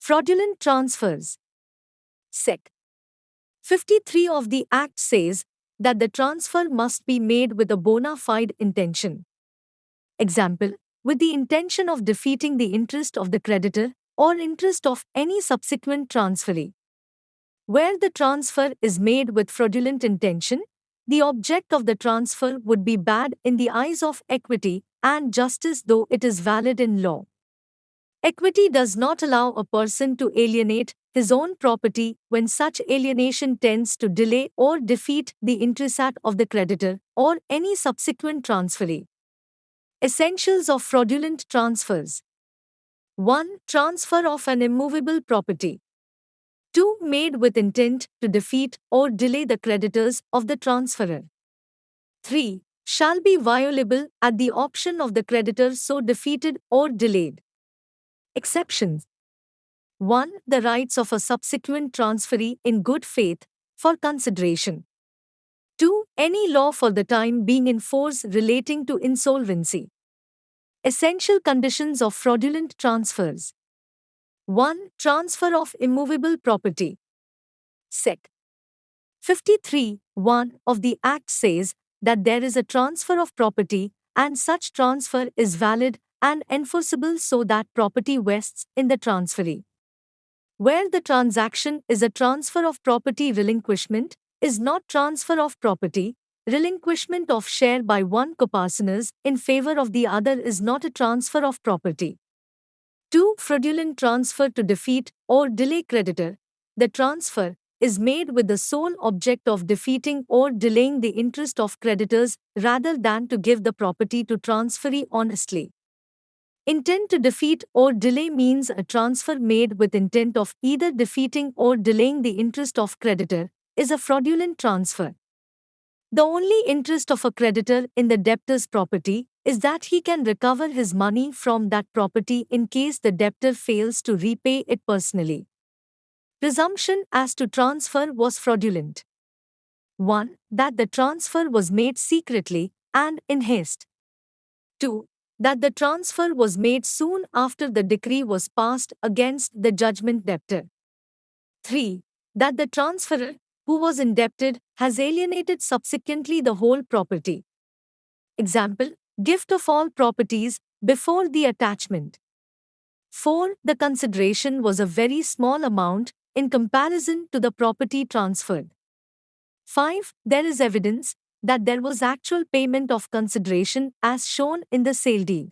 Fraudulent transfers. Sec. 53 of the Act says that the transfer must be made with a bona fide intention. Example, with the intention of defeating the interest of the creditor or interest of any subsequent transferee. Where the transfer is made with fraudulent intention, the object of the transfer would be bad in the eyes of equity and justice, though it is valid in law. Equity does not allow a person to alienate his own property when such alienation tends to delay or defeat the interesát of the creditor or any subsequent transferee. Essentials of fraudulent transfers. 1. Transfer of an immovable property. 2. Made with intent to defeat or delay the creditors of the transferor. 3. Shall be violable at the option of the creditor so defeated or delayed. Exceptions. 1. The rights of a subsequent transferee in good faith for consideration. 2. Any law for the time being in force relating to insolvency. Essential conditions of fraudulent transfers. 1. Transfer of immovable property. Sec. 53 (1) of the Act says that there is a transfer of property and such transfer is valid and enforceable so that property vests in the transferee. Where the transaction is a transfer of property, relinquishment is not transfer of property. Relinquishment of share by one copartners in favor of the other is not a transfer of property. 2. Fraudulent transfer to defeat or delay creditor. The transfer is made with the sole object of defeating or delaying the interest of creditors rather than to give the property to transferee honestly. Intent to defeat or delay means a transfer made with intent of either defeating or delaying the interest of creditor is a fraudulent transfer. The only interest of a creditor in the debtor's property is that he can recover his money from that property in case the debtor fails to repay it personally. Presumption as to transfer was fraudulent. 1. That the transfer was made secretly and in haste. 2. That the transfer was made soon after the decree was passed against the judgment debtor. 3. That the transferor, who was indebted, has alienated subsequently the whole property. Example, gift of all properties before the attachment. 4. The consideration was a very small amount in comparison to the property transferred. 5. There is evidence that there was actual payment of consideration as shown in the sale deed.